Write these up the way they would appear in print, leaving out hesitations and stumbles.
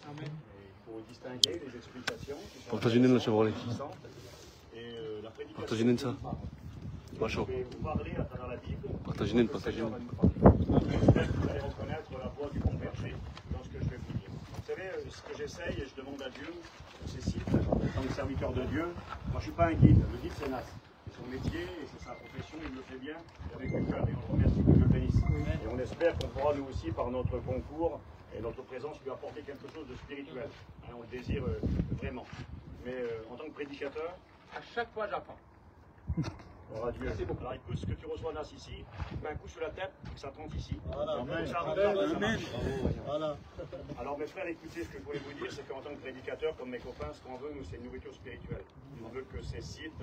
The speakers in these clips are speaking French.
Amen. Il faut distinguer les explications qui sont Partagez-nous le Chevrolet. et la prédication. Partagez-nous ça. Pas chaud. Je vais vous parler à travers la Bible. Partagez-nous, partagez-nous. J'espère que vous allez reconnaître la voix du bon berger dans ce que je vais vous dire. Vous savez, ce que j'essaye, et je demande à Dieu, ces sites, en tant que serviteur de Dieu, moi je ne suis pas un guide, le guide c'est Nas. C'est son métier et c'est sa profession, il le fait bien, et avec du cœur, et on le remercie, que Dieu le bénisse. Et on espère qu'on pourra nous aussi, par notre concours et notre présence, lui apporter quelque chose de spirituel. Hein, on le désire vraiment. Mais en tant que prédicateur, À chaque fois, j'apprends. gloire à Dieu. Alors écoute, ce que tu reçois Nas ici, mets un coup sur la tête, que ça trente ici. Voilà. Amen. Amen. Voilà. Alors mes frères, écoutez, ce que je voulais vous dire, c'est qu'en tant que prédicateur, comme mes copains, ce qu'on veut, nous, c'est une nourriture spirituelle. On veut que ces sites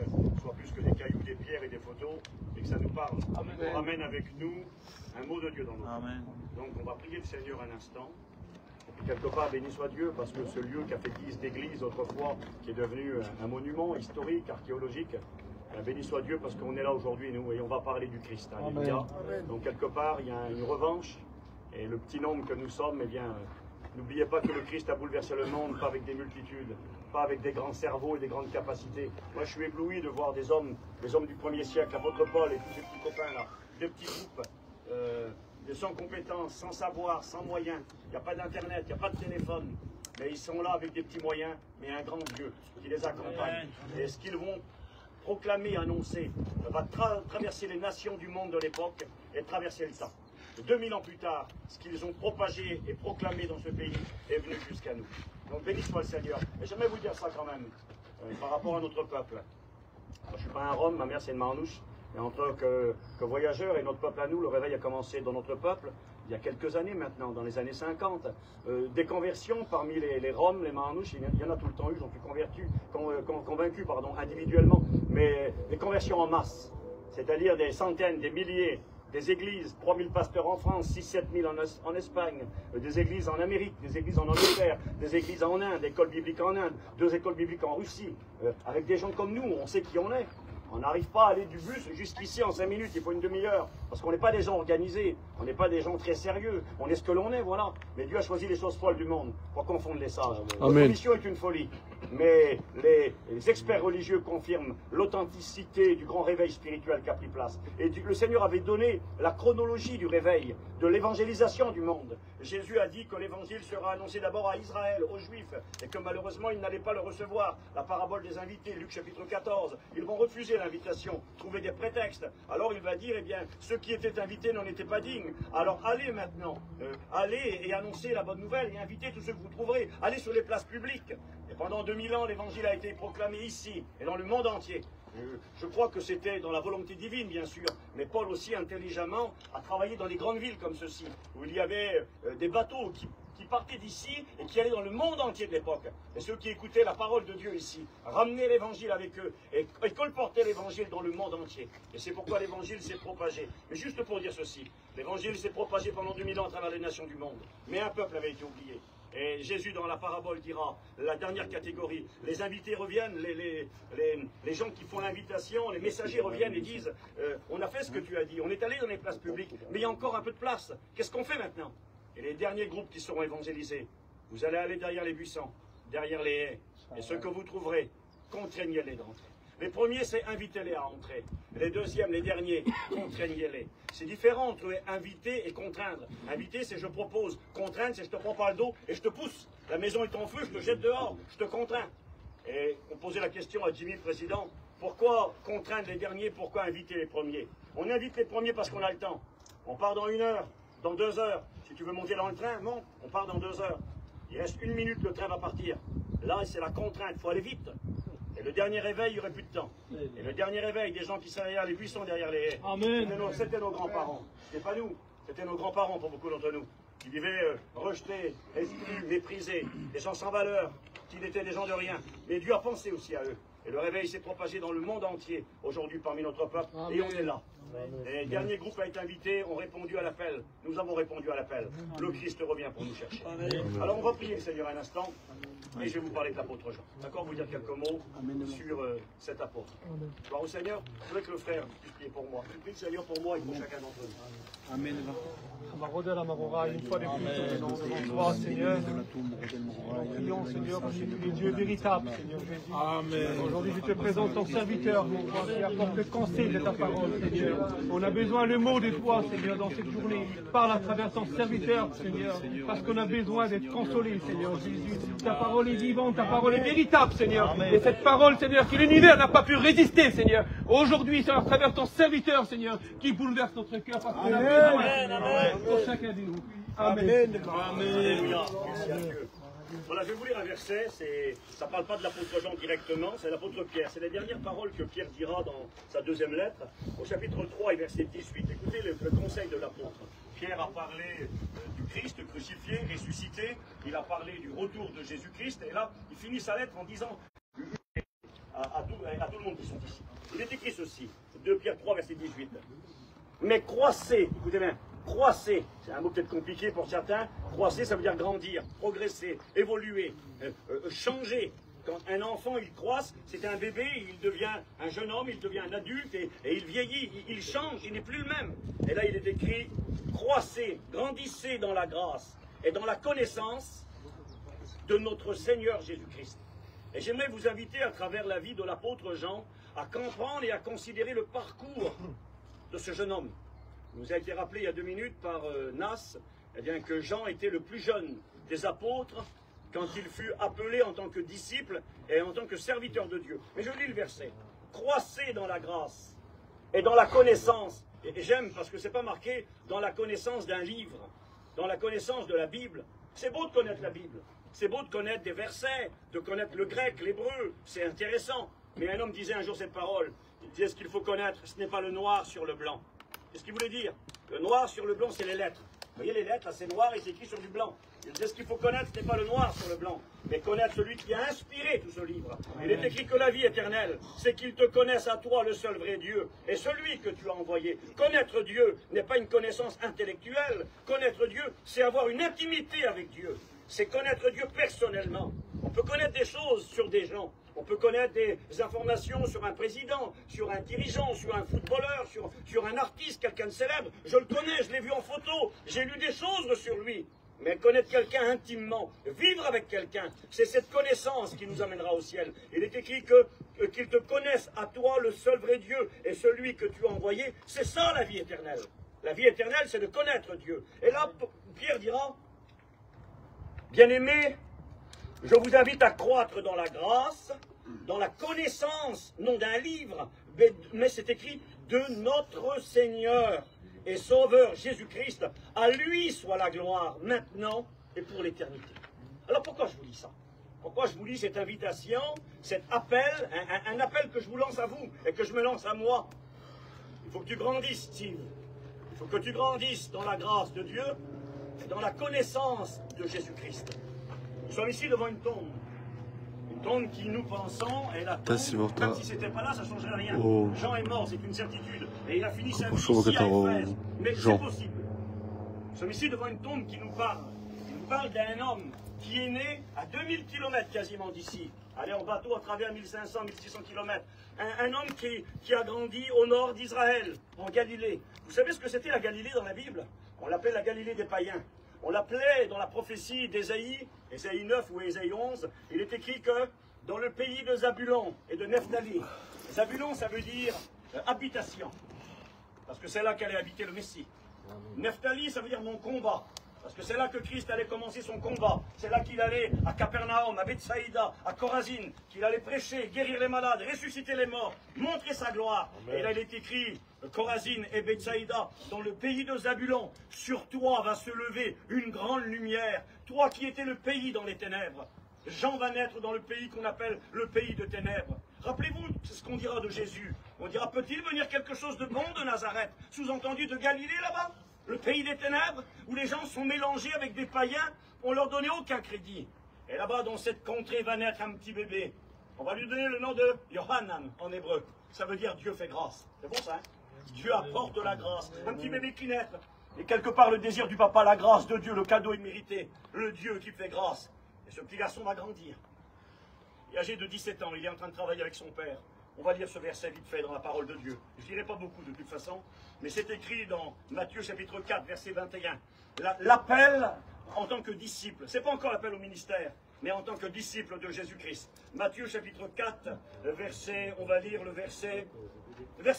soient plus que des cailloux, des pierres et des photos, et que ça nous parle. Amen. On ramène avec nous un mot de Dieu dans nos vies. Amen. Donc on va prier le Seigneur un instant. Et puis quelque part, béni soit Dieu, parce que ce lieu qui a fait guise d'église autrefois, qui est devenu un monument historique, archéologique, béni soit Dieu parce qu'on est là aujourd'hui, nous, et on va parler du Christ. Alléluia. Donc quelque part, il y a une revanche, et le petit nombre que nous sommes, eh bien, n'oubliez pas que le Christ a bouleversé le monde, pas avec des multitudes, pas avec des grands cerveaux et des grandes capacités. Moi, je suis ébloui de voir des hommes du 1er siècle, l'apôtre Paul et tous ces petits copains là, des petits groupes, sans compétences, sans savoir, sans moyens. Il n'y a pas d'internet, il n'y a pas de téléphone. Mais ils sont là avec des petits moyens, mais un grand Dieu qui les accompagne. Et ce qu'ils vont proclamer, annoncer, va traverser les nations du monde de l'époque et traverser le temps. 2000 ans plus tard, ce qu'ils ont propagé et proclamé dans ce pays est venu jusqu'à nous. Donc béni soit le Seigneur. Et j'aimerais vous dire ça quand même, par rapport à notre peuple. Alors, je ne suis pas un Rome, ma mère c'est une Marnouche. Et en tant que voyageur et notre peuple à nous, le réveil a commencé dans notre peuple il y a quelques années maintenant, dans les années 50. Des conversions parmi les Roms, les Marnouches, il y en a tout le temps eu, j'en suis convaincu individuellement, mais des conversions en masse, c'est-à-dire des centaines, des milliers, des églises, 3000 pasteurs en France, 6-7 000 en Espagne, des églises en Amérique, des églises en Angleterre, des églises en Inde, des écoles bibliques en Inde, 2 écoles bibliques en Russie, avec des gens comme nous, on sait qui on est. On n'arrive pas à aller du bus jusqu'ici en 5 minutes, il faut une demi-heure. Parce qu'on n'est pas des gens organisés, on n'est pas des gens très sérieux. On est ce que l'on est, voilà. Mais Dieu a choisi les choses folles du monde pour confondre les sages. Notre mission est une folie. Mais les experts religieux confirment l'authenticité du grand réveil spirituel qui a pris place. Et le Seigneur avait donné la chronologie du réveil, de l'évangélisation du monde. Jésus a dit que l'évangile sera annoncé d'abord à Israël, aux Juifs, et que malheureusement ils n'allaient pas le recevoir. La parabole des invités, Luc chapitre 14, ils vont refuser l'invitation, trouver des prétextes. Alors il va dire, eh bien, ceux qui étaient invités n'en étaient pas dignes. Alors allez maintenant, allez et annoncez la bonne nouvelle et invitez tous ceux que vous trouverez. Allez sur les places publiques. Et pendant 2000 ans, l'évangile a été proclamé ici et dans le monde entier. Je crois que c'était dans la volonté divine, bien sûr, mais Paul aussi, intelligemment, a travaillé dans des grandes villes comme ceci, où il y avait des bateaux qui partaient d'ici et qui allaient dans le monde entier de l'époque. Et ceux qui écoutaient la parole de Dieu ici, ramenaient l'évangile avec eux et colportaient l'évangile dans le monde entier. Et c'est pourquoi l'évangile s'est propagé. Mais juste pour dire ceci, l'évangile s'est propagé pendant 2000 ans à travers les nations du monde. Mais un peuple avait été oublié. Et Jésus, dans la parabole, dira, la dernière catégorie, les invités reviennent, les gens qui font l'invitation, les messagers reviennent et disent, on a fait ce que tu as dit, on est allé dans les places publiques, mais il y a encore un peu de place. Qu'est-ce qu'on fait maintenant? Et les derniers groupes qui seront évangélisés, vous allez aller derrière les buissons, derrière les haies, et ce que vous trouverez, contraignez-les d'entrer. Les premiers, c'est invitez-les à entrer. Les deuxièmes, les derniers, contraignez-les. C'est différent entre inviter et contraindre. Inviter, c'est je propose. Contraindre, c'est je te prends par le dos et je te pousse. La maison est en feu, je te jette dehors, je te contrains. Et on posait la question à Jimmy, le président, pourquoi contraindre les derniers, pourquoi inviter les premiers? On invite les premiers parce qu'on a le temps. On part dans 1 heure, dans 2 heures. Si tu veux monter dans le train, monte, on part dans 2 heures. Il reste 1 minute, le train va partir. Là, c'est la contrainte, il faut aller vite. Et le dernier réveil, il n'y aurait plus de temps. Et le dernier réveil, des gens qui sont derrière les buissons, derrière les haies. Amen. C'était nos grands-parents. C'était pas nous. C'était nos grands-parents pour beaucoup d'entre nous. Qui vivaient rejetés, exclus, méprisés. Des gens sans valeur, qui n'étaient des gens de rien. Mais Dieu a pensé aussi à eux. Et le réveil s'est propagé dans le monde entier, aujourd'hui parmi notre peuple. Et on est là. Les derniers groupes à être invités ont répondu à l'appel. Nous avons répondu à l'appel. Le Christ revient pour nous chercher. Alors on va prier le Seigneur un instant. Et je vais vous parler de l'apôtre Jean. D'accord, vous dire quelques mots sur cet apôtre. Gloire au Seigneur. Je voudrais que le frère puisse prier pour moi. Je prie le Seigneur pour moi et pour chacun d'entre nous. Amen. Une fois de plus, nous devant toi, Seigneur. nom, Seigneur, parce que tu es Dieu véritable, Seigneur Jésus. Amen. Aujourd'hui, je te présente ton serviteur, mon roi, qui apporte le conseil de ta parole, Seigneur. On a besoin le mot de toi, Seigneur, dans cette journée. Parle à travers ton serviteur, Seigneur, parce qu'on a besoin d'être consolé, Seigneur Jésus. Ta parole est vivante, ta parole est véritable, Seigneur. Et cette parole, Seigneur, que l'univers n'a pas pu résister, Seigneur. Aujourd'hui, c'est à travers ton serviteur, Seigneur, qui bouleverse notre cœur, parce qu'on a besoin pour chacun de nous. Amen. Alléluia. Merci à Dieu. Voilà, je vais vous lire un verset, ça ne parle pas de l'apôtre Jean directement, c'est l'apôtre Pierre. C'est les dernières paroles que Pierre dira dans sa deuxième lettre, au chapitre 3 et verset 18. Écoutez le conseil de l'apôtre. Pierre a parlé du Christ crucifié, ressuscité, il a parlé du retour de Jésus-Christ, et là, il finit sa lettre en disant à tout le monde qui sont ici. Il est écrit ceci, 2 Pierre 3, verset 18. Mais croissez, écoutez bien, croissez, c'est un mot peut-être compliqué pour certains, croissez ça veut dire grandir, progresser, évoluer, changer. Quand un enfant il croisse, c'est un bébé, il devient un jeune homme, il devient un adulte et il vieillit, il change, il n'est plus le même. Et là il est écrit, croissez, grandissez dans la grâce et dans la connaissance de notre Seigneur Jésus-Christ. Et j'aimerais vous inviter à travers la vie de l'apôtre Jean à comprendre et à considérer le parcours de ce jeune homme. Il nous a été rappelé il y a 2 minutes par Nas, eh bien, que Jean était le plus jeune des apôtres quand il fut appelé en tant que disciple et en tant que serviteur de Dieu. Mais je lis le verset. Croissez dans la grâce et dans la connaissance. Et j'aime parce que ce n'est pas marqué dans la connaissance d'un livre, dans la connaissance de la Bible. C'est beau de connaître la Bible. C'est beau de connaître des versets, de connaître le grec, l'hébreu. C'est intéressant. Mais un homme disait un jour cette parole. Il disait ce qu'il faut connaître, ce n'est pas le noir sur le blanc. C'est ce qu'il voulait dire. Le noir sur le blanc, c'est les lettres. Vous voyez les lettres, là, c'est noir et c'est écrit sur du blanc. Il disait ce qu'il faut connaître, ce n'est pas le noir sur le blanc, mais connaître celui qui a inspiré tout ce livre. Il est écrit que la vie éternelle, c'est qu'ils te connaissent à toi, le seul vrai Dieu, et celui que tu as envoyé. Connaître Dieu n'est pas une connaissance intellectuelle. Connaître Dieu, c'est avoir une intimité avec Dieu. C'est connaître Dieu personnellement. On peut connaître des choses sur des gens. On peut connaître des informations sur un président, sur un dirigeant, sur un footballeur, sur un artiste, quelqu'un de célèbre. Je le connais, je l'ai vu en photo, j'ai lu des choses sur lui. Mais connaître quelqu'un intimement, vivre avec quelqu'un, c'est cette connaissance qui nous amènera au ciel. Il est écrit qu'ils te connaissent à toi, le seul vrai Dieu, et celui que tu as envoyé. C'est ça la vie éternelle. La vie éternelle, c'est de connaître Dieu. Et là, Pierre dira, bien-aimés, je vous invite à croître dans la grâce, dans la connaissance, non d'un livre, mais c'est écrit de notre Seigneur et Sauveur Jésus-Christ. À lui soit la gloire, maintenant et pour l'éternité. Alors pourquoi je vous lis ça? Pourquoi je vous lis cette invitation, cet appel, un appel que je vous lance à vous et que je me lance à moi? Il faut que tu grandisses, Steve. Il faut que tu grandisses dans la grâce de Dieu et dans la connaissance de Jésus-Christ. Nous sommes ici devant une tombe. Une tombe qui, nous pensons, est la tombe. Même si c'était pas là, ça ne changerait rien. Jean est mort, c'est une certitude. Et il a fini sa vie ici à Éphèse. Mais c'est possible. Nous sommes ici devant une tombe qui nous parle. Il nous parle d'un homme qui est né à 2000 km quasiment d'ici. Allez en bateau à travers 1500, 1600 km. Un homme qui a grandi au nord d'Israël, en Galilée. Vous savez ce que c'était la Galilée dans la Bible? On l'appelait la Galilée des païens. On l'appelait dans la prophétie d'Ésaïe, Ésaïe 9 ou Ésaïe 11, il est écrit que dans le pays de Zabulon et de Nephtali, Zabulon ça veut dire habitation, parce que c'est là qu'allait habiter le Messie. Nephtali ça veut dire mon combat, parce que c'est là que Christ allait commencer son combat. C'est là qu'il allait à Capernaum, à Bethsaïda, à Chorazine, qu'il allait prêcher, guérir les malades, ressusciter les morts, montrer sa gloire. Amen. Et là il est écrit, Chorazine et Bethsaïda, dans le pays de Zabulon, sur toi va se lever une grande lumière, toi qui étais le pays dans les ténèbres. Jean va naître dans le pays qu'on appelle le pays de ténèbres. Rappelez-vous ce qu'on dira de Jésus. On dira, peut-il venir quelque chose de bon de Nazareth? Sous-entendu de Galilée là-bas? Le pays des ténèbres, où les gens sont mélangés avec des païens, on ne leur donnait aucun crédit. Et là-bas, dans cette contrée, va naître un petit bébé. On va lui donner le nom de Yohanan en hébreu. Ça veut dire Dieu fait grâce. C'est bon ça, hein? Dieu apporte la grâce. Un petit bébé qui naît. Et quelque part, le désir du papa, la grâce de Dieu, le cadeau immérité. Le Dieu qui fait grâce. Et ce petit garçon va grandir. Et âgé de 17 ans, il est en train de travailler avec son père. On va lire ce verset vite fait dans la parole de Dieu. Je ne dirai pas beaucoup de toute façon, mais c'est écrit dans Matthieu chapitre 4, verset 21. L'appel en tant que disciple, ce n'est pas encore l'appel au ministère, mais en tant que disciple de Jésus-Christ. Matthieu chapitre 4, on va lire le verset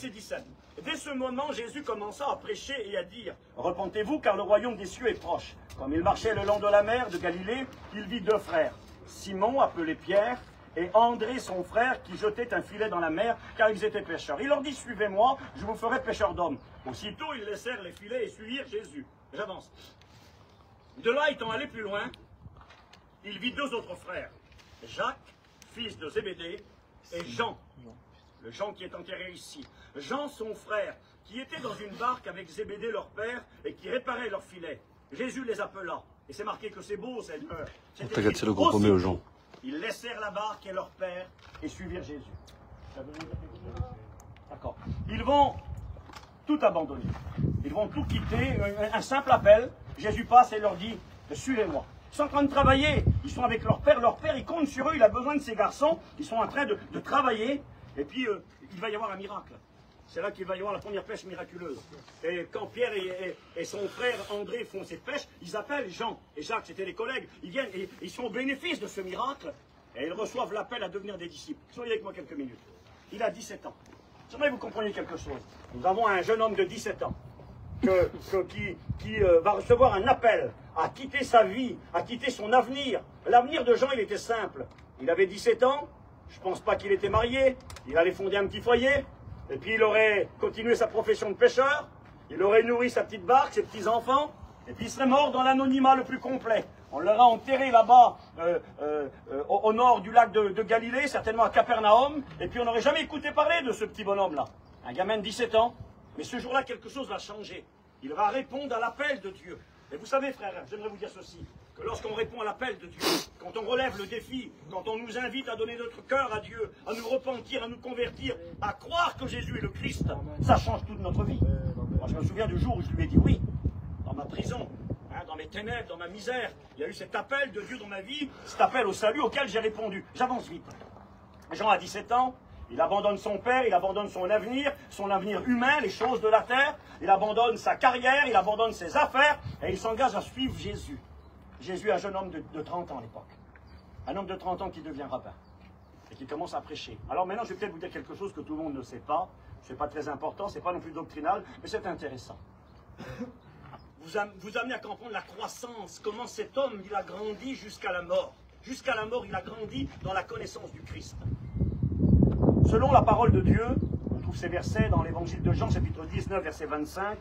17. Dès ce moment, Jésus commença à prêcher et à dire « Repentez-vous, car le royaume des cieux est proche. » Comme il marchait le long de la mer de Galilée, il vit deux frères, Simon, appelé Pierre, et André, son frère, qui jetait un filet dans la mer, car ils étaient pêcheurs. Il leur dit « Suivez-moi, je vous ferai pêcheurs d'hommes. » Aussitôt, ils laissèrent les filets et suivirent Jésus. J'avance. De là, étant allé plus loin, il vit deux autres frères, Jacques, fils de Zébédée, et Jean, le Jean qui est enterré ici. Jean, son frère, qui était dans une barque avec Zébédée, leur père, et qui réparait leurs filets. Jésus les appela, et c'est marqué que c'est beau, Seigneur. T'inquiète, c'est le gros premier aux gens. Ils laissèrent la barque et leur père, et suivirent Jésus. D'accord. Ils vont tout abandonner. Ils vont tout quitter, un simple appel. Jésus passe et leur dit, suivez-moi. Ils sont en train de travailler, ils sont avec leur père, il compte sur eux, il a besoin de ces garçons, ils sont en train de travailler, et puis il va y avoir un miracle. C'est là qu'il va y avoir la première pêche miraculeuse. Et quand Pierre et son frère André font cette pêche, ils appellent Jean et Jacques, c'était les collègues, ils viennent et ils sont au bénéfice de ce miracle, et ils reçoivent l'appel à devenir des disciples. Soyez avec moi quelques minutes. Il a 17 ans. J'aimerais que vous compreniez quelque chose. Nous avons un jeune homme de 17 ans. Qui va recevoir un appel à quitter sa vie, à quitter son avenir. L'avenir de Jean, il était simple. Il avait 17 ans, je ne pense pas qu'il était marié, il allait fonder un petit foyer, et puis il aurait continué sa profession de pêcheur, il aurait nourri sa petite barque, ses petits-enfants, et puis il serait mort dans l'anonymat le plus complet. On l'aurait enterré là-bas, au nord du lac de Galilée, certainement à Capernaum, et puis on n'aurait jamais écouté parler de ce petit bonhomme-là. Un gamin de 17 ans. Mais ce jour-là, quelque chose va changer. Il va répondre à l'appel de Dieu. Et vous savez, frères, j'aimerais vous dire ceci, que lorsqu'on répond à l'appel de Dieu, quand on relève le défi, quand on nous invite à donner notre cœur à Dieu, à nous repentir, à nous convertir, à croire que Jésus est le Christ, ça change toute notre vie. Moi, je me souviens du jour où je lui ai dit oui, dans ma prison, dans mes ténèbres, dans ma misère. Il y a eu cet appel de Dieu dans ma vie, cet appel au salut auquel j'ai répondu. J'avance vite. Jean a 17 ans. Il abandonne son père, il abandonne son avenir humain, les choses de la terre, il abandonne sa carrière, il abandonne ses affaires, et il s'engage à suivre Jésus. Jésus est un jeune homme de 30 ans à l'époque. Un homme de 30 ans qui devient rabbin, et qui commence à prêcher. Alors maintenant, je vais peut-être vous dire quelque chose que tout le monde ne sait pas, c'est pas très important, c'est pas non plus doctrinal, mais c'est intéressant. Vous amenez à comprendre la croissance, comment cet homme, il a grandi jusqu'à la mort. Jusqu'à la mort, il a grandi dans la connaissance du Christ. Selon la parole de Dieu, on trouve ces versets dans l'évangile de Jean, chapitre 19, verset 25,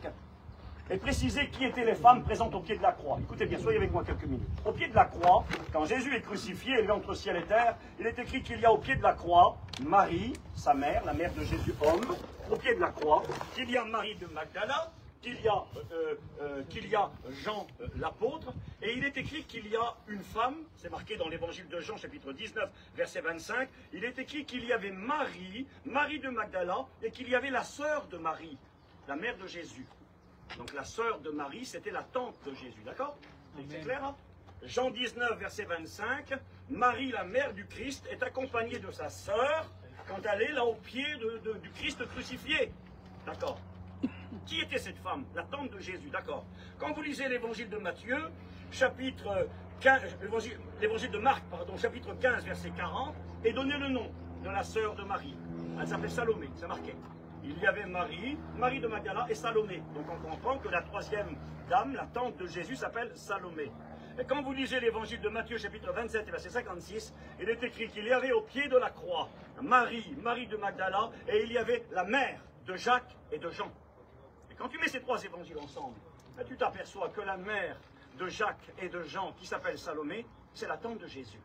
et préciser qui étaient les femmes présentes au pied de la croix. Écoutez bien, soyez avec moi quelques minutes. Au pied de la croix, quand Jésus est crucifié, élevé entre ciel et terre, il est écrit qu'il y a au pied de la croix Marie, sa mère, la mère de Jésus homme, au pied de la croix, qu'il y a Marie de Magdala, qu'il y a Jean l'apôtre, et il est écrit qu'il y a une femme, c'est marqué dans l'évangile de Jean, chapitre 19, verset 25, il est écrit qu'il y avait Marie, Marie de Magdala, et qu'il y avait la sœur de Marie, la mère de Jésus. Donc la sœur de Marie, c'était la tante de Jésus, d'accord? C'est clair, hein? Jean 19, verset 25, Marie, la mère du Christ, est accompagnée de sa sœur quand elle est là au pied du Christ crucifié, d'accord? Qui était cette femme? La tante de Jésus, d'accord. Quand vous lisez l'évangile de Matthieu, chapitre 15, l'évangile de Marc, pardon, chapitre 15, verset 40, et donnez le nom de la sœur de Marie. Elle s'appelait Salomé, c'est marqué. Il y avait Marie, Marie de Magdala et Salomé. Donc on comprend que la troisième dame, la tante de Jésus, s'appelle Salomé. Et quand vous lisez l'évangile de Matthieu, chapitre 27, verset 56, il est écrit qu'il y avait au pied de la croix Marie, Marie de Magdala, et il y avait la mère de Jacques et de Jean. Quand tu mets ces trois évangiles ensemble, tu t'aperçois que la mère de Jacques et de Jean, qui s'appelle Salomé, c'est la tante de Jésus.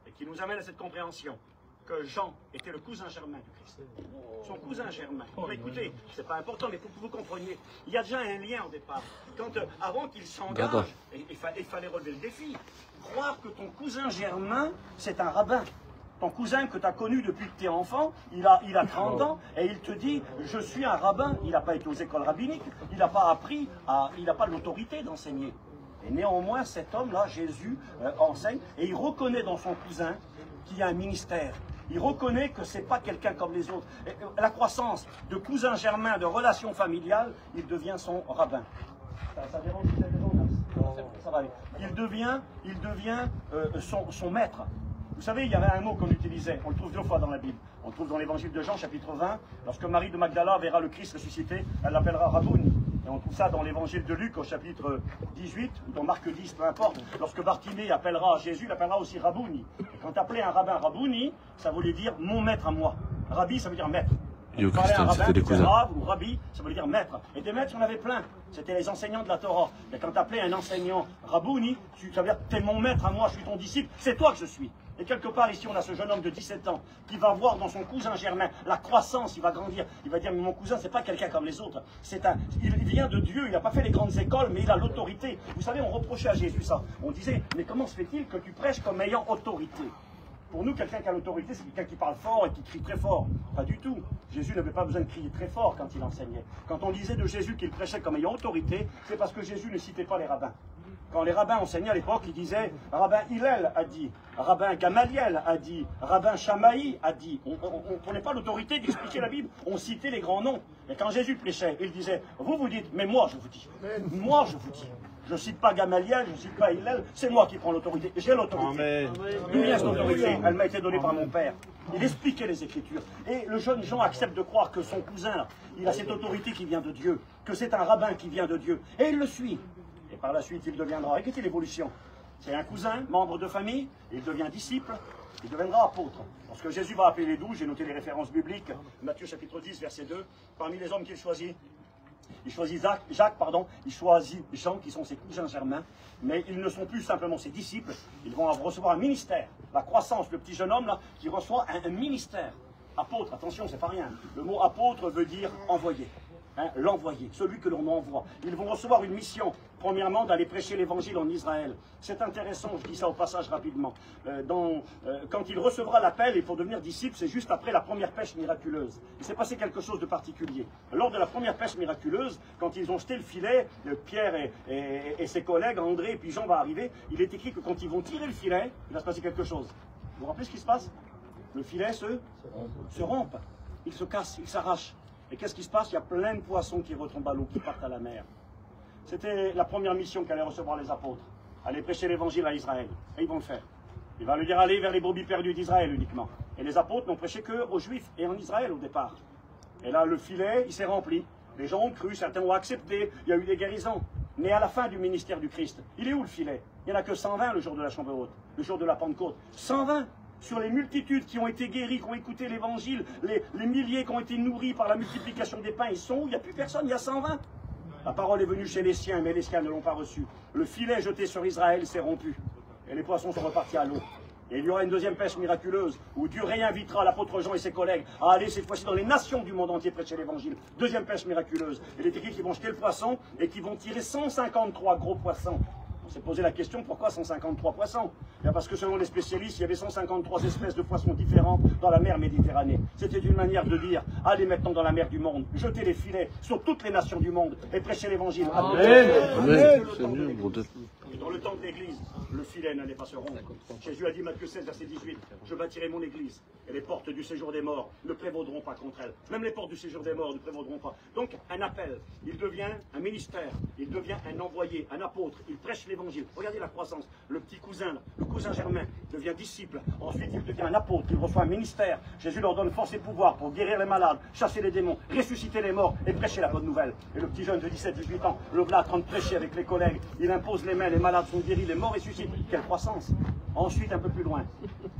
Et qui nous amène à cette compréhension que Jean était le cousin germain du Christ. Son cousin germain. Bon, écoutez, c'est pas important, mais pour que vous compreniez, il y a déjà un lien au départ. Avant qu'il s'engage, il fallait relever le défi. Croire que ton cousin germain, c'est un rabbin. Ton cousin que tu as connu depuis que tu es enfant, il a 30 ans, et il te dit, je suis un rabbin. Il n'a pas été aux écoles rabbiniques, il n'a pas appris, il n'a pas l'autorité d'enseigner. Et néanmoins, cet homme-là, Jésus, enseigne, et il reconnaît dans son cousin qu'il y a un ministère. Il reconnaît que ce n'est pas quelqu'un comme les autres. Et la croissance de cousin germain, de relations familiales, il devient son rabbin. Ça dérange, Ça va aller. Il devient son maître. Vous savez, il y avait un mot qu'on utilisait, on le trouve 2 fois dans la Bible. On le trouve dans l'évangile de Jean, chapitre 20. Lorsque Marie de Magdala verra le Christ ressuscité, elle l'appellera Rabouni. Et on trouve ça dans l'évangile de Luc, au chapitre 18, ou dans Marc 10, peu importe. Lorsque Bartimée appellera Jésus, il appellera aussi Rabouni. Et quand appelait un rabbin Rabouni, ça voulait dire mon maître à moi. Rabbi, ça veut dire maître. Yo, Christelle, c'était des cousins. Rav ou Rabbi, ça veut dire maître. Et des maîtres, il y en avait plein. C'était les enseignants de la Torah. Et quand tu appelais un enseignant Rabouni, ça veut dire t'es mon maître à moi, je suis ton disciple, c'est toi que je suis. Et quelque part ici, on a ce jeune homme de 17 ans qui va voir dans son cousin Germain la croissance, il va grandir. Il va dire, mais mon cousin, c'est pas quelqu'un comme les autres. Il vient de Dieu, il n'a pas fait les grandes écoles, mais il a l'autorité. Vous savez, on reprochait à Jésus ça. On disait, mais comment se fait-il que tu prêches comme ayant autorité? Pour nous, quelqu'un qui a l'autorité, c'est quelqu'un qui parle fort et qui crie très fort. Pas du tout. Jésus n'avait pas besoin de crier très fort quand il enseignait. Quand on disait de Jésus qu'il prêchait comme ayant autorité, c'est parce que Jésus ne citait pas les rabbins. Quand les rabbins enseignaient à l'époque, ils disaient « Rabbin Hillel a dit »,« Rabbin Gamaliel a dit »,« Rabbin Shamaï a dit ». On ne prenait pas l'autorité d'expliquer la Bible, on citait les grands noms. Et quand Jésus prêchait, il disait « Vous dites, mais moi je vous dis, moi je vous dis ». Je ne cite pas Gamaliel, je ne cite pas Hillel, c'est moi qui prends l'autorité. J'ai l'autorité. D'où vient cette autorité? Elle m'a été donnée par mon père. Il expliquait les Écritures. Et le jeune Jean accepte de croire que son cousin, il a cette autorité qui vient de Dieu, que c'est un rabbin qui vient de Dieu. Et il le suit. Et par la suite, il deviendra. Écoutez l'évolution. C'est un cousin, membre de famille, il devient disciple, il deviendra apôtre. Lorsque Jésus va appeler les 12, j'ai noté les références bibliques, Matthieu chapitre 10, verset 2, parmi les hommes qu'il choisit, il choisit Jacques, il choisit Jean, qui sont ses cousins germains, mais ils ne sont plus simplement ses disciples, ils vont recevoir un ministère. La croissance, le petit jeune homme là, qui reçoit un ministère. Apôtre, attention, c'est pas rien. Le mot apôtre veut dire envoyé. Hein, l'envoyé, celui que l'on envoie. Ils vont recevoir une mission, premièrement, d'aller prêcher l'évangile en Israël. C'est intéressant, je dis ça au passage rapidement. Quand il recevra l'appel, il faut devenir disciple, c'est juste après la première pêche miraculeuse. Il s'est passé quelque chose de particulier. Lors de la première pêche miraculeuse, quand ils ont jeté le filet, Pierre et ses collègues, André et puis Jean va arriver, il est écrit que quand ils vont tirer le filet, il va se passer quelque chose. Vous vous rappelez ce qui se passe? Le filet se rompt, il se casse, il s'arrache. Et qu'est-ce qui se passe? Il y a plein de poissons qui retombent à l'eau, qui partent à la mer. C'était la première mission qu'allaient recevoir les apôtres. Aller prêcher l'évangile à Israël. Et ils vont le faire. Il va leur dire aller vers les brebis perdues d'Israël uniquement. Et les apôtres n'ont prêché qu'aux Juifs et en Israël au départ. Et là, le filet, il s'est rempli. Les gens ont cru, certains ont accepté. Il y a eu des guérisons. Mais à la fin du ministère du Christ, il est où le filet? Il n'y en a que 120 le jour de la chambre haute, le jour de la Pentecôte. 120! Sur les multitudes qui ont été guéries, qui ont écouté l'évangile, les milliers qui ont été nourris par la multiplication des pains, ils sont où? Il n'y a plus personne, il y a 120. La parole est venue chez les siens, mais les siens ne l'ont pas reçue. Le filet jeté sur Israël s'est rompu. Et les poissons sont repartis à l'eau. Et il y aura une deuxième pêche miraculeuse, où Dieu réinvitera l'apôtre Jean et ses collègues à aller cette fois-ci dans les nations du monde entier prêcher l'évangile. Deuxième pêche miraculeuse. Et les écrits qui vont jeter le poisson et qui vont tirer 153 gros poissons. On s'est posé la question, pourquoi 153 poissons? Bien parce que selon les spécialistes, il y avait 153 espèces de poissons différentes dans la mer Méditerranée. C'était une manière de dire, allez maintenant dans la mer du monde, jetez les filets sur toutes les nations du monde et prêchez l'évangile. Amen. Dans le temps de l'église, le filet n'allait pas se rompre. Jésus a dit, Matthieu 16, verset 18, je bâtirai mon église et les portes du séjour des morts ne prévaudront pas contre elle. Même les portes du séjour des morts ne prévaudront pas. Donc, un appel, il devient un ministère, il devient un envoyé, un apôtre, il prêche l'évangile. Regardez la croissance. Le petit cousin, le cousin germain, devient disciple. Ensuite, il devient un apôtre, il reçoit un ministère. Jésus leur donne force et pouvoir pour guérir les malades, chasser les démons, ressusciter les morts et prêcher la bonne nouvelle. Et le petit jeune de 17-18 ans, le voilà en train de prêcher avec les collègues. Il impose les mains, les malades sont guéris, les morts ressuscitent. Quelle croissance! Ensuite, un peu plus loin,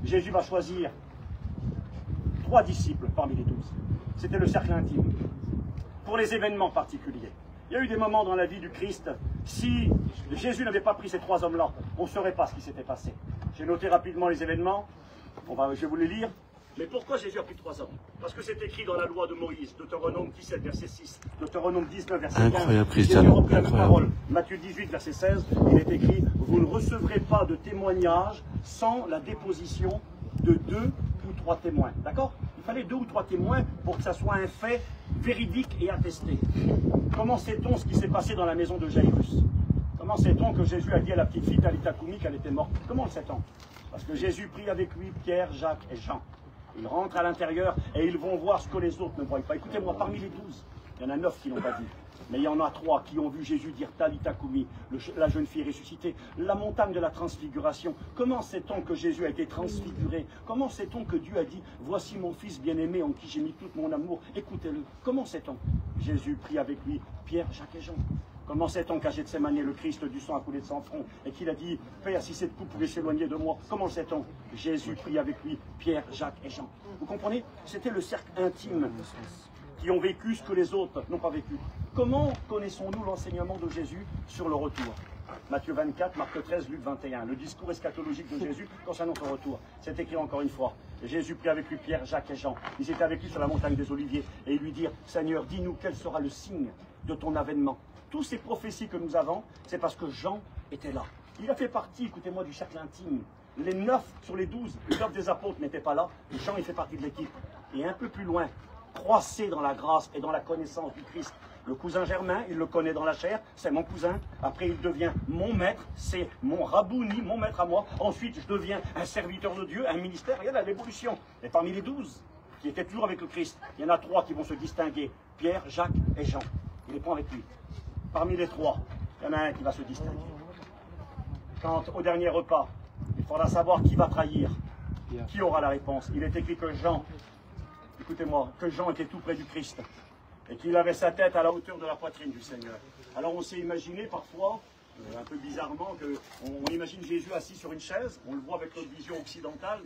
Jésus va choisir 3 disciples parmi les 12. C'était le cercle intime. Pour les événements particuliers. Il y a eu des moments dans la vie du Christ, si Jésus n'avait pas pris ces 3 hommes-là, on ne saurait pas ce qui s'était passé. J'ai noté rapidement les événements, je vais vous les lire. Mais pourquoi Jésus a pris 3 hommes? Parce que c'est écrit dans la loi de Moïse, Deutéronome 17, verset 6, Deutéronome 19, verset 15. Incroyable, Christian, incroyable. Matthieu 18, verset 16, il est écrit, vous ne recevrez pas de témoignage sans la déposition de 2 ou 3 témoins. D'accord? Il fallait 2 ou 3 témoins pour que ça soit un fait véridique et attesté. Comment sait-on ce qui s'est passé dans la maison de Jairus? Comment sait-on que Jésus a dit à la petite fille Talitha Koumi qu'elle était morte? Comment le sait-on? Parce que Jésus prie avec lui Pierre, Jacques et Jean. Ils rentrent à l'intérieur et ils vont voir ce que les autres ne voient pas. Écoutez-moi, parmi les 12, Il y en a 9 qui ne l'ont pas dit. Mais il y en a 3 qui ont vu Jésus dire Talita Kumi, la jeune fille ressuscitée, la montagne de la transfiguration. Comment sait-on que Jésus a été transfiguré? Comment sait-on que Dieu a dit voici mon fils bien-aimé en qui j'ai mis tout mon amour, écoutez-le? Comment sait-on? Jésus prit avec lui Pierre, Jacques et Jean. Comment sait-on qu'à Gethsémani, le Christ du sang a coulé de son front et qu'il a dit Père, si cette coupe pouvait s'éloigner de moi? Comment sait-on? Jésus prit avec lui Pierre, Jacques et Jean. Vous comprenez? C'était le cercle intime qui ont vécu ce que les autres n'ont pas vécu. Comment connaissons-nous l'enseignement de Jésus sur le retour? Matthieu 24, Marc 13, Luc 21. Le discours eschatologique de Jésus concernant son retour. C'est écrit encore une fois. Jésus prit avec lui Pierre, Jacques et Jean. Ils étaient avec lui sur la montagne des Oliviers. Et ils lui dirent, Seigneur, dis-nous quel sera le signe de ton avènement. Toutes ces prophéties que nous avons, c'est parce que Jean était là. Il a fait partie, écoutez-moi, du cercle intime. Les 9 sur les 12, les 9 des apôtres n'étaient pas là. Jean, il fait partie de l'équipe. Et un peu plus loin, croissez dans la grâce et dans la connaissance du Christ. Le cousin Germain, il le connaît dans la chair, c'est mon cousin. Après, il devient mon maître, c'est mon rabouni, mon maître à moi. Ensuite, je deviens un serviteur de Dieu, un ministère. Regarde l'évolution. Et parmi les 12 qui étaient toujours avec le Christ, il y en a 3 qui vont se distinguer. Pierre, Jacques et Jean. Il les prend avec lui. Parmi les 3, il y en a un qui va se distinguer. Quand, au dernier repas, il faudra savoir qui va trahir, qui aura la réponse. Il est écrit que Jean, écoutez-moi, que Jean était tout près du Christ et qu'il avait sa tête à la hauteur de la poitrine du Seigneur. Alors on s'est imaginé parfois, un peu bizarrement, qu'on imagine Jésus assis sur une chaise, on le voit avec notre vision occidentale,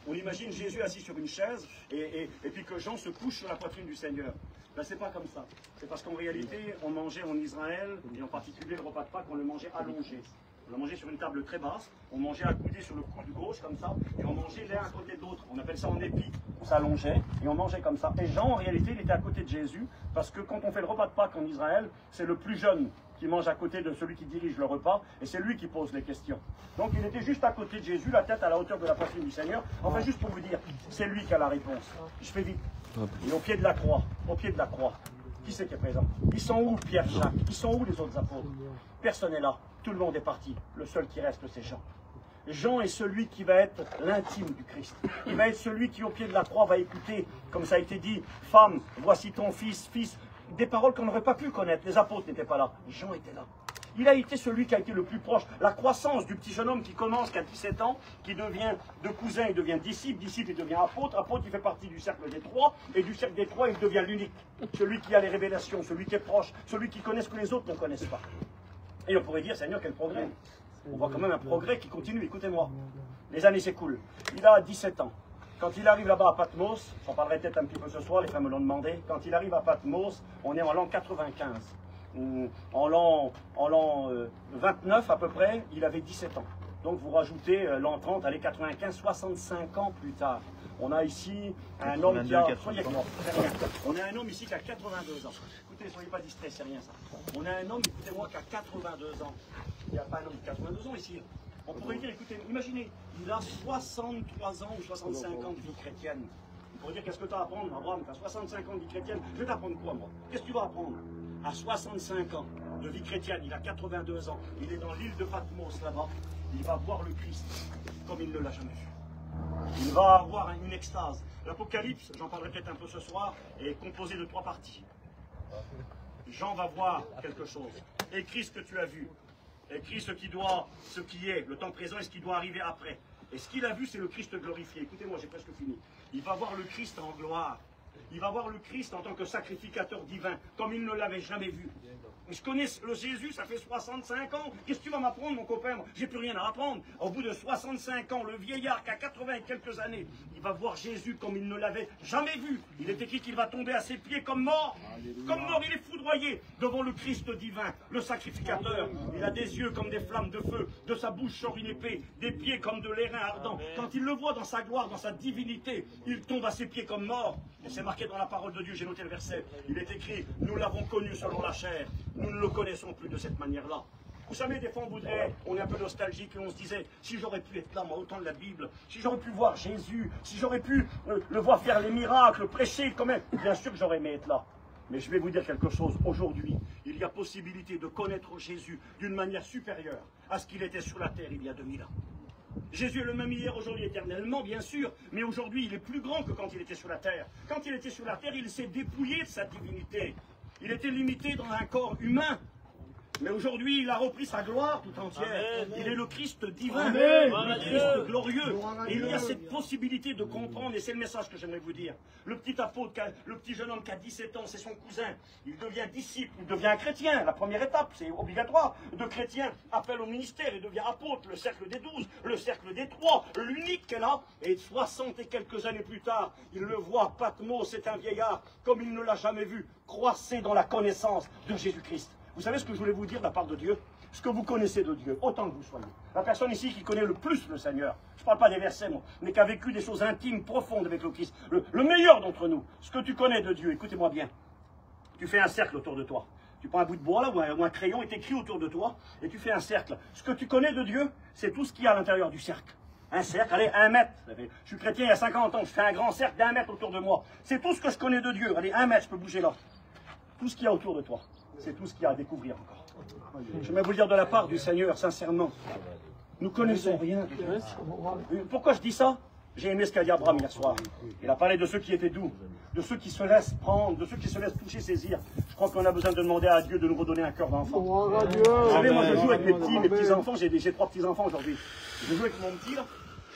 on imagine Jésus assis sur une chaise et puis que Jean se couche sur la poitrine du Seigneur. Ben, c'est pas comme ça. C'est parce qu'en réalité, on mangeait en Israël, et en particulier le repas de Pâques, on le mangeait allongé. On le mangeait sur une table très basse, on mangeait accoudé sur le coude gauche comme ça, et on mangeait l'un à côté de l'autre. On appelle ça en épi. On s'allongeait et on mangeait comme ça. Et Jean, en réalité, il était à côté de Jésus, parce que quand on fait le repas de Pâques en Israël, c'est le plus jeune qui mange à côté de celui qui dirige le repas, et c'est lui qui pose les questions. Donc il était juste à côté de Jésus, la tête à la hauteur de la poitrine du Seigneur. Enfin, juste pour vous dire, c'est lui qui a la réponse. Je fais vite. Et au pied de la croix, qui c'est qui est présent? Ils sont où Pierre, Jacques? Ils sont où les autres apôtres? Personne n'est là. Tout le monde est parti. Le seul qui reste, c'est Jean. Jean est celui qui va être l'intime du Christ. Il va être celui qui, au pied de la croix, va écouter, comme ça a été dit, femme, voici ton fils, fils. Des paroles qu'on n'aurait pas pu connaître. Les apôtres n'étaient pas là. Jean était là. Il a été celui qui a été le plus proche. La croissance du petit jeune homme qui commence qu'à 17 ans, qui devient de cousin, il devient disciple, disciple, il devient apôtre, apôtre, il fait partie du cercle des 3, et du cercle des 3, il devient l'unique. Celui qui a les révélations, celui qui est proche, celui qui connaît ce que les autres ne connaissent pas. Et on pourrait dire, Seigneur, quel progrès. On voit quand même un progrès qui continue, écoutez-moi. Les années s'écoulent. Il a 17 ans. Quand il arrive là-bas à Patmos, j'en parlerai peut-être un petit peu ce soir, les frères me l'ont demandé, quand il arrive à Patmos, on est en l'an 95. En l'an 29 à peu près, il avait 17 ans. Donc vous rajoutez l'an 30, allez 95, 65 ans plus tard. On a ici un homme qui a... Soyez clairs, on a un homme ici qui a 82 ans. Écoutez, soyez pas distraits, c'est rien ça. On a un homme, écoutez-moi, qui a 82 ans. Il n'y a pas un homme de 82 ans ici. On pourrait dire, écoutez, imaginez, il a 63 ans ou 65 ans de vie chrétienne. On pourrait dire, qu'est-ce que tu as à apprendre, Abraham? Tu as 65 ans de vie chrétienne. Je vais t'apprendre quoi, moi? Qu'est-ce que tu vas apprendre? À 65 ans de vie chrétienne, il a 82 ans. Il est dans l'île de Patmos, là-bas. Il va voir le Christ comme il ne l'a jamais vu. Il va avoir une extase. L'Apocalypse, j'en parlerai peut-être un peu ce soir, est composé de 3 parties. Jean va voir quelque chose. Écris ce que tu as vu. Écris ce qui est, le temps présent et ce qui doit arriver après. Et ce qu'il a vu, c'est le Christ glorifié. Écoutez-moi, j'ai presque fini. Il va voir le Christ en gloire. Il va voir le Christ en tant que sacrificateur divin, comme il ne l'avait jamais vu. Je connais le Jésus, ça fait 65 ans. Qu'est-ce que tu vas m'apprendre, mon copain? J'ai plus rien à apprendre. Au bout de 65 ans, le vieillard qui a 80 et quelques années, il va voir Jésus comme il ne l'avait jamais vu. Il est écrit qu'il va tomber à ses pieds comme mort. Comme mort, il est foudroyé devant le Christ divin, le sacrificateur. Il a des yeux comme des flammes de feu, de sa bouche sort une épée, des pieds comme de l'airain ardent. Quand il le voit dans sa gloire, dans sa divinité, il tombe à ses pieds comme mort. Et c'est marqué dans la parole de Dieu, j'ai noté le verset. Il est écrit, nous l'avons connu selon la chair. Nous ne le connaissons plus de cette manière-là. Vous savez, des fois on est un peu nostalgique et on se disait, si j'aurais pu être là, moi, autant de la Bible, si j'aurais pu voir Jésus, si j'aurais pu le voir faire les miracles, prêcher quand même, bien sûr que j'aurais aimé être là. Mais je vais vous dire quelque chose, aujourd'hui, il y a possibilité de connaître Jésus d'une manière supérieure à ce qu'il était sur la terre il y a 2000 ans. Jésus est le même hier, aujourd'hui, éternellement, bien sûr, mais aujourd'hui, il est plus grand que quand il était sur la terre. Quand il était sur la terre, il s'est dépouillé de sa divinité. Il était limité dans un corps humain. Mais aujourd'hui, il a repris sa gloire tout entière. Amen. Il est le Christ divin, le Christ glorieux. Et il y a cette possibilité de comprendre, et c'est le message que j'aimerais vous dire. Le petit apôtre, le petit jeune homme qui a 17 ans, c'est son cousin. Il devient disciple, il devient chrétien. La première étape, c'est obligatoire. De chrétien, appelle au ministère, il devient apôtre. Le cercle des 12, le cercle des 3, l'unique qu'elle a. Et 60 et quelques années plus tard, il le voit, Patmos, c'est un vieillard, comme il ne l'a jamais vu, croisser dans la connaissance de Jésus-Christ. Vous savez ce que je voulais vous dire de la part de Dieu? Ce que vous connaissez de Dieu, autant que vous soyez. La personne ici qui connaît le plus le Seigneur, je ne parle pas des versets, moi, mais qui a vécu des choses intimes, profondes avec le Christ, le meilleur d'entre nous, ce que tu connais de Dieu, écoutez-moi bien. Tu fais un cercle autour de toi. Tu prends un bout de bois là, ou un crayon et t'écris autour de toi, et tu fais un cercle. Ce que tu connais de Dieu, c'est tout ce qu'il y a à l'intérieur du cercle. Un cercle, allez, 1 mètre. Je suis chrétien il y a 50 ans, je fais un grand cercle d'1 mètre autour de moi. C'est tout ce que je connais de Dieu. Allez, 1 mètre, je peux bouger là. Tout ce qu'il y a autour de toi. C'est tout ce qu'il y a à découvrir encore. Je vais vous le dire de la part du Seigneur, sincèrement. Nous connaissons rien. Pourquoi je dis ça? J'ai aimé ce qu'a dit Abraham hier soir. Il a parlé de ceux qui étaient doux, de ceux qui se laissent prendre, de ceux qui se laissent toucher, saisir. Je crois qu'on a besoin de demander à Dieu de nous redonner un cœur d'enfant. Vous savez, moi je joue avec mes petits-enfants, j'ai 3 petits-enfants aujourd'hui. Je joue avec mon petit là,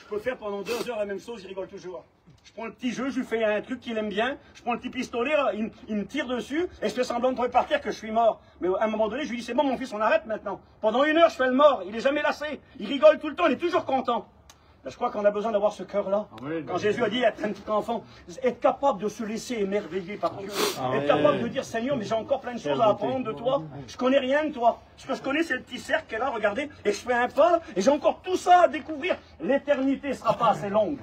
je peux faire pendant 2 heures la même chose, il rigole toujours. Je prends le petit jeu, je lui fais un truc qu'il aime bien, je prends le petit pistolet, là, il me tire dessus, et je fais semblant de tomber par terre que je suis mort. Mais à un moment donné, je lui dis, c'est bon mon fils, on arrête maintenant. Pendant 1 heure, je fais le mort, il n'est jamais lassé, il rigole tout le temps, il est toujours content. Ben, je crois qu'on a besoin d'avoir ce cœur-là. Quand Jésus a dit être un petit enfant, être capable de se laisser émerveiller par Dieu, être capable de dire, Seigneur, mais j'ai encore plein de choses à apprendre de toi, je connais rien de toi. Ce que je connais, c'est le petit cercle qui est là, regardez, et je fais un pas, et j'ai encore tout ça à découvrir. L'éternité ne sera pas assez longue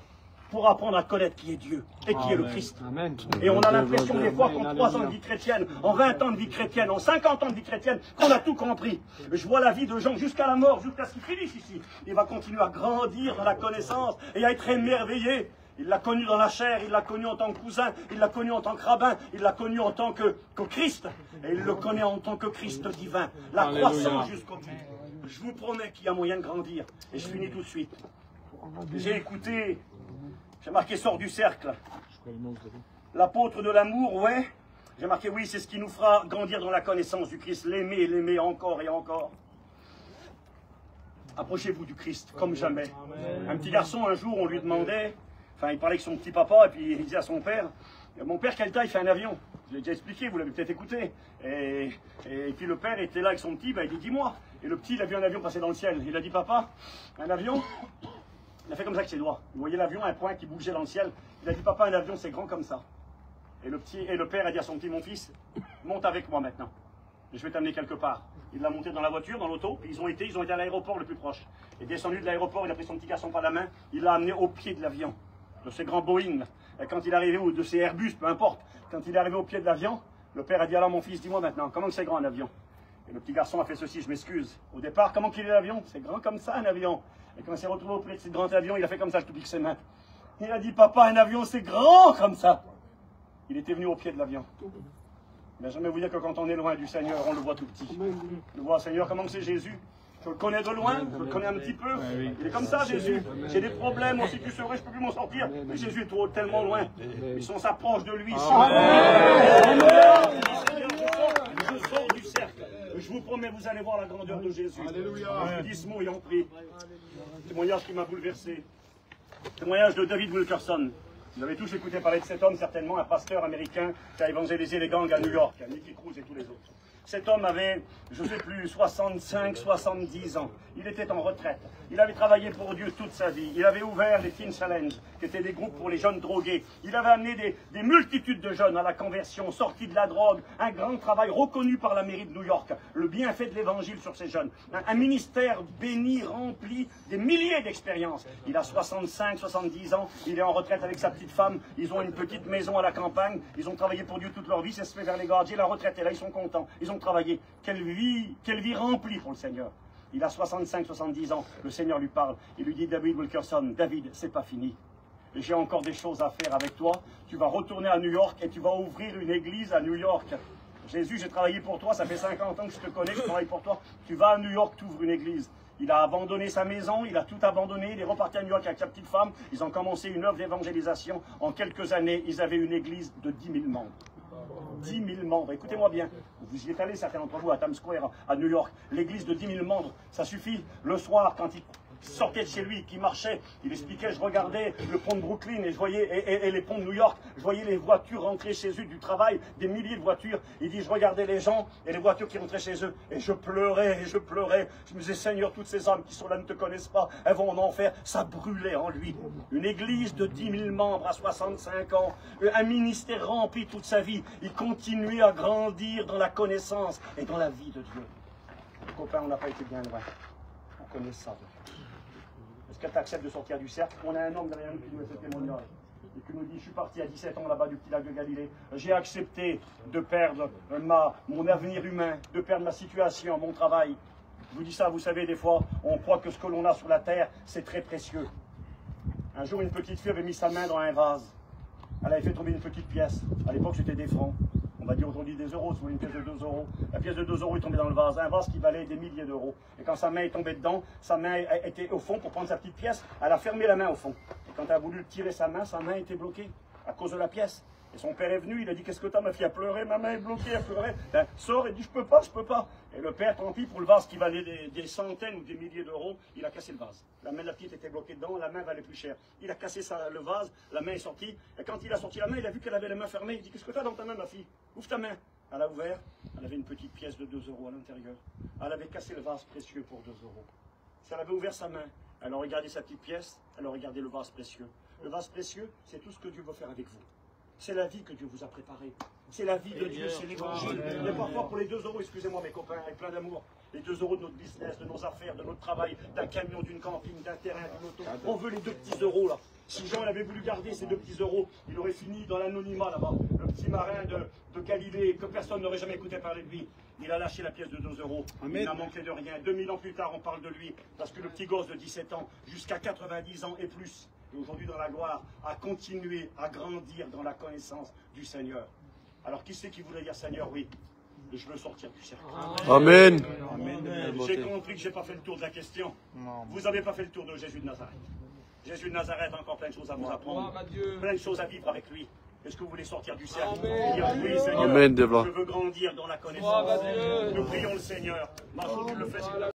pour apprendre à connaître qui est Dieu et qui est le Christ. Amen. Et on a l'impression des fois qu'en 3 ans de vie chrétienne, en 20 ans de vie chrétienne, en 50 ans de vie chrétienne, qu'on a tout compris. Je vois la vie de Jean jusqu'à la mort, jusqu'à ce qu'il finisse ici. Il va continuer à grandir dans la connaissance et à être émerveillé. Il l'a connu dans la chair, il l'a connu en tant que cousin, il l'a connu en tant que rabbin, il l'a connu en tant que Christ. Et il le connaît en tant que Christ divin. La croissance jusqu'au bout. Je vous promets qu'il y a moyen de grandir. Et je finis tout de suite. J'ai écouté... J'ai marqué sort du cercle. L'apôtre de l'amour, ouais. J'ai marqué oui, c'est ce qui nous fera grandir dans la connaissance du Christ. L'aimer encore et encore. Approchez-vous du Christ comme jamais. Un petit garçon, un jour, on lui demandait, enfin, il parlait avec son petit papa et puis il disait à son père, mon père, quelle taille fait un avion? Je l'ai déjà expliqué, vous l'avez peut-être écouté. Et puis le père était là avec son petit, il dit dis-moi. Et le petit, il a vu un avion passer dans le ciel. Il a dit papa, un avion? Il a fait comme ça avec ses doigts. Vous voyez l'avion, un point qui bougeait dans le ciel. Il a dit, papa, un avion, c'est grand comme ça. Et le père a dit à son petit, mon fils, monte avec moi maintenant. Et je vais t'amener quelque part. Il l'a monté dans la voiture, dans l'auto, puis ils ont été à l'aéroport le plus proche. Et descendu de l'aéroport, il a pris son petit garçon par la main, il l'a amené au pied de l'avion, de ces grands Boeing. Et quand il est arrivé, ou de ces Airbus, peu importe, quand il est arrivé au pied de l'avion, le père a dit, alors mon fils, dis-moi maintenant, comment c'est grand un avion? Et le petit garçon a fait ceci, je m'excuse. Au départ, comment qu'il est l'avion? C'est grand comme ça, un avion. Et quand il s'est retrouvé auprès de ce grand avion, il a fait comme ça, je te pique ses mains. Il a dit, papa, un avion, c'est grand comme ça. Il était venu au pied de l'avion. Mais j'aimerais vous dire que quand on est loin du Seigneur, on le voit tout petit. Le voit, Seigneur, comment c'est Jésus? Je le connais de loin, je le connais un petit peu. Il est comme ça, Jésus. J'ai des problèmes, moi, si tu serais, je ne peux plus m'en sortir. Mais Jésus est tellement loin. Et si on s'approche de lui, je sors du cercle. Je vous promets, vous allez voir la grandeur de Jésus. Alléluia. Je dis ce mot et on prie. Témoignage qui m'a bouleversé. Témoignage de David Wilkerson. Vous avez tous écouté parler de cet homme, certainement, un pasteur américain qui a évangélisé les gangs à New York, Nicky Cruz et tous les autres. Cet homme avait, je ne sais plus, 65, 70 ans. Il était en retraite. Il avait travaillé pour Dieu toute sa vie. Il avait ouvert les Teen Challenge, qui étaient des groupes pour les jeunes drogués. Il avait amené des multitudes de jeunes à la conversion, sortis de la drogue. Un grand travail reconnu par la mairie de New York. Le bienfait de l'évangile sur ces jeunes. Un ministère béni, rempli, des milliers d'expériences. Il a 65, 70 ans. Il est en retraite avec sa petite femme. Ils ont une petite maison à la campagne. Ils ont travaillé pour Dieu toute leur vie. Ça se fait vers les gardiers. La retraite est là. Ils sont contents. Ils ont travaillé. Quelle vie remplie pour le Seigneur. Il a 65, 70 ans. Le Seigneur lui parle. Il lui dit, David Wilkerson, David, c'est pas fini. J'ai encore des choses à faire avec toi. Tu vas retourner à New York et tu vas ouvrir une église à New York. Jésus, j'ai travaillé pour toi. Ça fait 50 ans que je te connais. Je travaille pour toi. Tu vas à New York, tu ouvres une église. Il a abandonné sa maison, il a tout abandonné, il est reparti à New York avec sa petite femme. Ils ont commencé une œuvre d'évangélisation. En quelques années, ils avaient une église de 10 000 membres. 10 000 membres, écoutez-moi bien, vous y êtes allés certains d'entre vous à Times Square, à New York, l'église de 10 000 membres, ça suffit. Le soir, quand il sortait de chez lui, qui marchait, il expliquait, je regardais le pont de Brooklyn et je voyais, et les ponts de New York, je voyais les voitures rentrer chez eux du travail, des milliers de voitures. Il dit, je regardais les gens et les voitures qui rentraient chez eux, et je pleurais, et je pleurais. Je me disais, Seigneur, toutes ces âmes qui sont là ne te connaissent pas, elles vont en enfer. Ça brûlait en lui. Une église de 10 000 membres à 65 ans, un ministère rempli toute sa vie. Il continuait à grandir dans la connaissance et dans la vie de Dieu. Les copains, on n'a pas été bien loin. On connaît ça. Est-ce que tu acceptes de sortir du cercle? On a un homme derrière nous qui nous a fait témoignage et qui nous dit, je suis parti à 17 ans là-bas du petit lac de Galilée. J'ai accepté de perdre mon avenir humain, de perdre ma situation, mon travail. Je vous dis ça, vous savez, des fois, on croit que ce que l'on a sur la terre, c'est très précieux. Un jour, une petite fille avait mis sa main dans un vase. Elle avait fait tomber une petite pièce. À l'époque, c'était des francs. On va dire aujourd'hui des euros, si vous voulez une pièce de 2 euros. La pièce de 2 euros est tombée dans le vase, un vase qui valait des milliers d'euros. Et quand sa main est tombée dedans, sa main était au fond pour prendre sa petite pièce. Elle a fermé la main au fond. Et quand elle a voulu tirer sa main était bloquée à cause de la pièce. Et son père est venu, il a dit, qu'est-ce que t'as, ma fille a pleuré, ma main est bloquée, elle pleurait. Ben, sort et dit, je peux pas. Et le père, tant pis, pour le vase qui valait des centaines ou des milliers d'euros, il a cassé le vase. La main de la petite était bloquée dedans, la main valait plus cher. Il a cassé le vase, la main est sortie. Et quand il a sorti la main, il a vu qu'elle avait la main fermée. Il dit, qu'est-ce que t'as dans ta main, ma fille? Ouvre ta main. Elle a ouvert, elle avait une petite pièce de 2 euros à l'intérieur. Elle avait cassé le vase précieux pour 2 euros. Si elle avait ouvert sa main, elle aurait regardé sa petite pièce, elle aurait regardé le vase précieux. Le vase précieux, c'est tout ce que Dieu veut faire avec vous. C'est la vie que Dieu vous a préparée. C'est la vie de Dieu, c'est l'évangile. Et parfois pour les 2 euros, excusez-moi mes copains, avec plein d'amour, les 2 euros de notre business, de nos affaires, de notre travail, d'un camion, d'une camping, d'un terrain, d'une auto, on veut les 2 petits euros là. Si Jean avait voulu garder ces 2 petits euros, il aurait fini dans l'anonymat là-bas. Le petit marin de Galilée, que personne n'aurait jamais écouté parler de lui. Il a lâché la pièce de 2 euros. Il n'a manqué de rien. 2000 ans plus tard, on parle de lui. Parce que le petit gosse de 17 ans, jusqu'à 90 ans et plus, et aujourd'hui dans la gloire, a continué à grandir dans la connaissance du Seigneur. Alors qui c'est qui voudrait dire Seigneur, oui, je veux sortir du cercle. Amen. J'ai compris que je n'ai pas fait le tour de la question. Vous n'avez pas fait le tour de Jésus de Nazareth. Jésus de Nazareth a encore plein de choses à vous apprendre, plein de choses à vivre avec lui. Est-ce que vous voulez sortir du cercle et dire oui Seigneur, Amen, je veux grandir dans la connaissance. Nous prions le Seigneur. Marche, tu le fais.